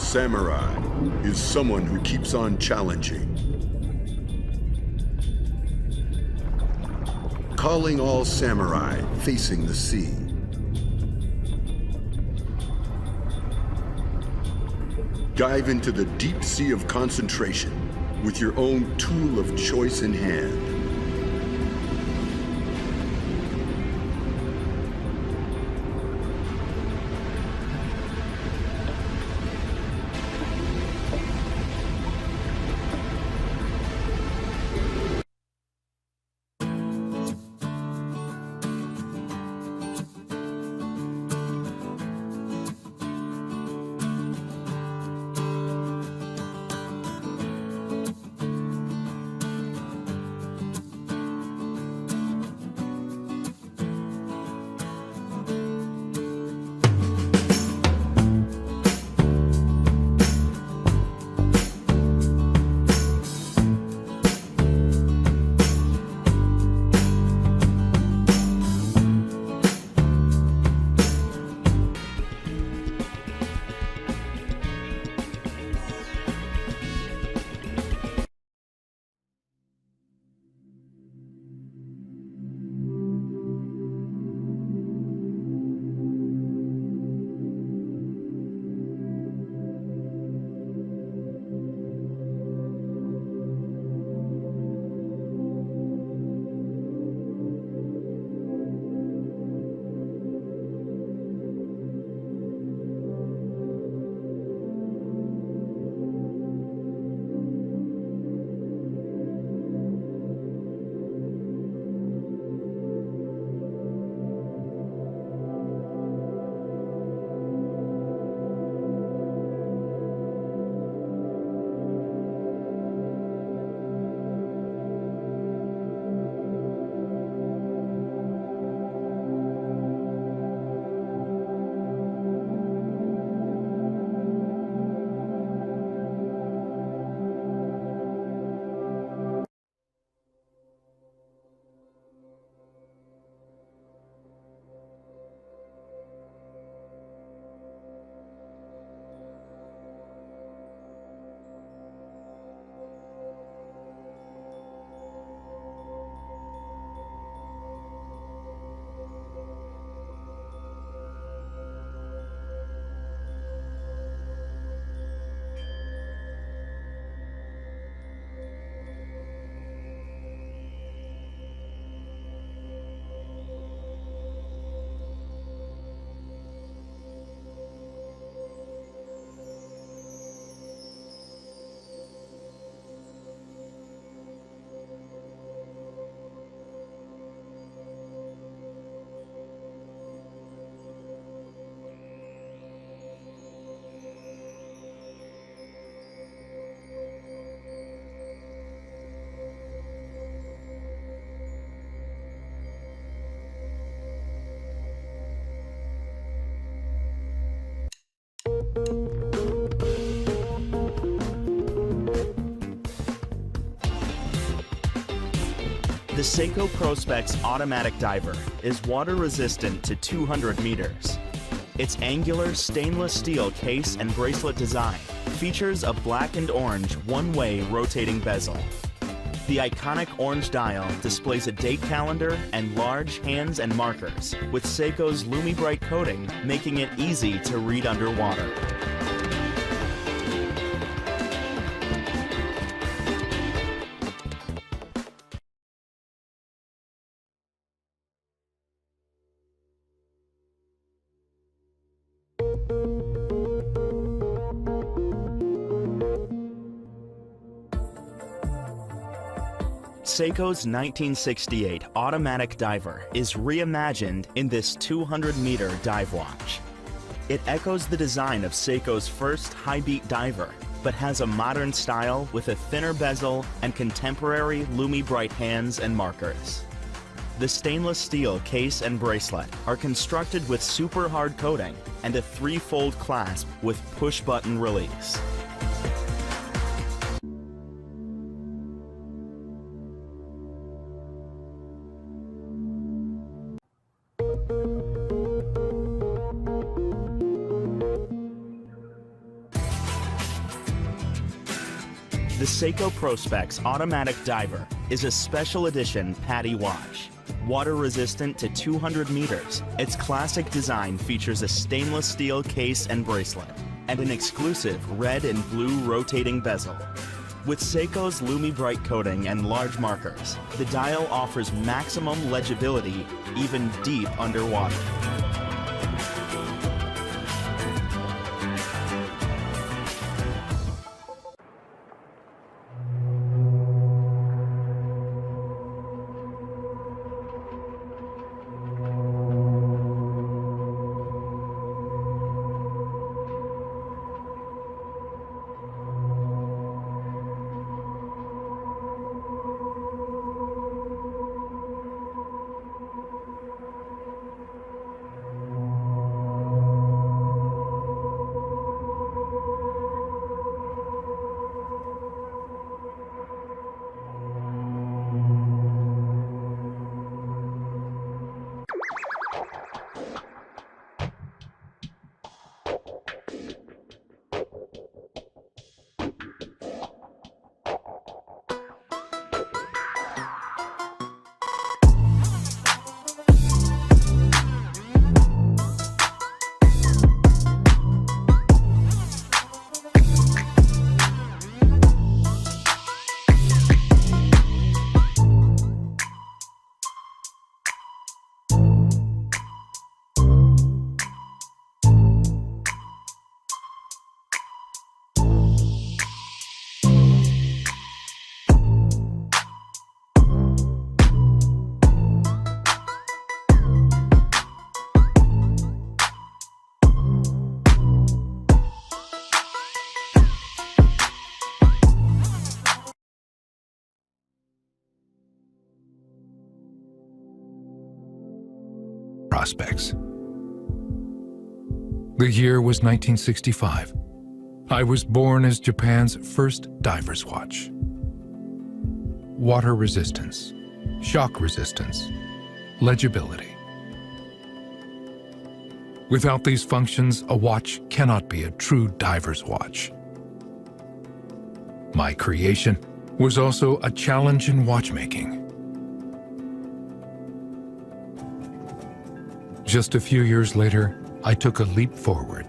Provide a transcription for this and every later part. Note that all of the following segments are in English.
Samurai is someone who keeps on challenging. Calling all samurai facing the sea. Dive into the deep sea of concentration with your own tool of choice in hand. The Seiko Prospex automatic diver is water resistant to 200 meters. Its angular stainless steel case and bracelet design features a black and orange one-way rotating bezel. The iconic orange dial displays a date calendar and large hands and markers, with Seiko's Lumi-Bright coating making it easy to read underwater. Seiko's 1968 automatic diver is reimagined in this 200-meter dive watch. It echoes the design of Seiko's first high-beat diver, but has a modern style with a thinner bezel and contemporary Lumi-Bright hands and markers. The stainless steel case and bracelet are constructed with super hard coating and a 3-fold clasp with push-button release. The Seiko Prospex Automatic Diver is a special edition PADI watch. Water resistant to 200 meters, its classic design features a stainless steel case and bracelet, and an exclusive red and blue rotating bezel. With Seiko's Lumi-Bright coating and large markers, the dial offers maximum legibility even deep underwater. Prospex. The year was 1965. I was born as Japan's first diver's watch. Water resistance, shock resistance, legibility. Without these functions, a watch cannot be a true diver's watch. My creation was also a challenge in watchmaking. Just a few years later, I took a leap forward.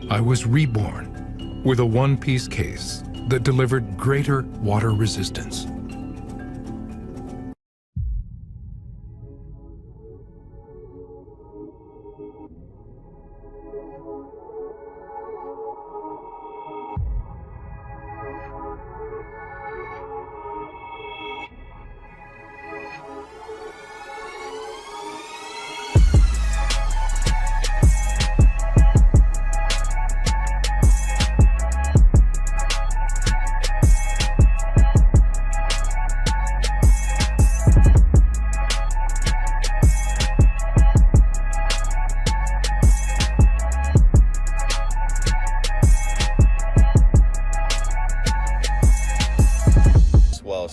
I was reborn with a one-piece case that delivered greater water resistance.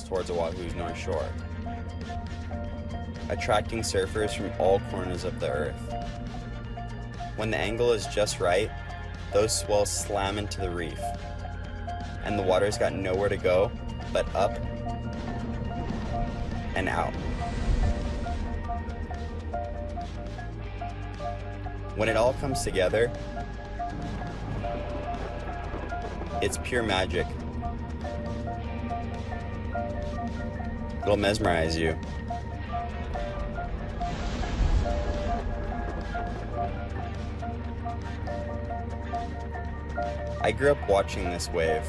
Towards Oahu's North Shore, attracting surfers from all corners of the earth. When the angle is just right, those swells slam into the reef, and the water's got nowhere to go but up and out. When it all comes together, it's pure magic. It'll mesmerize you. I grew up watching this wave.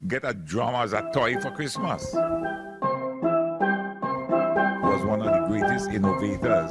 Get a drum as a toy for Christmas. Was one of the greatest innovators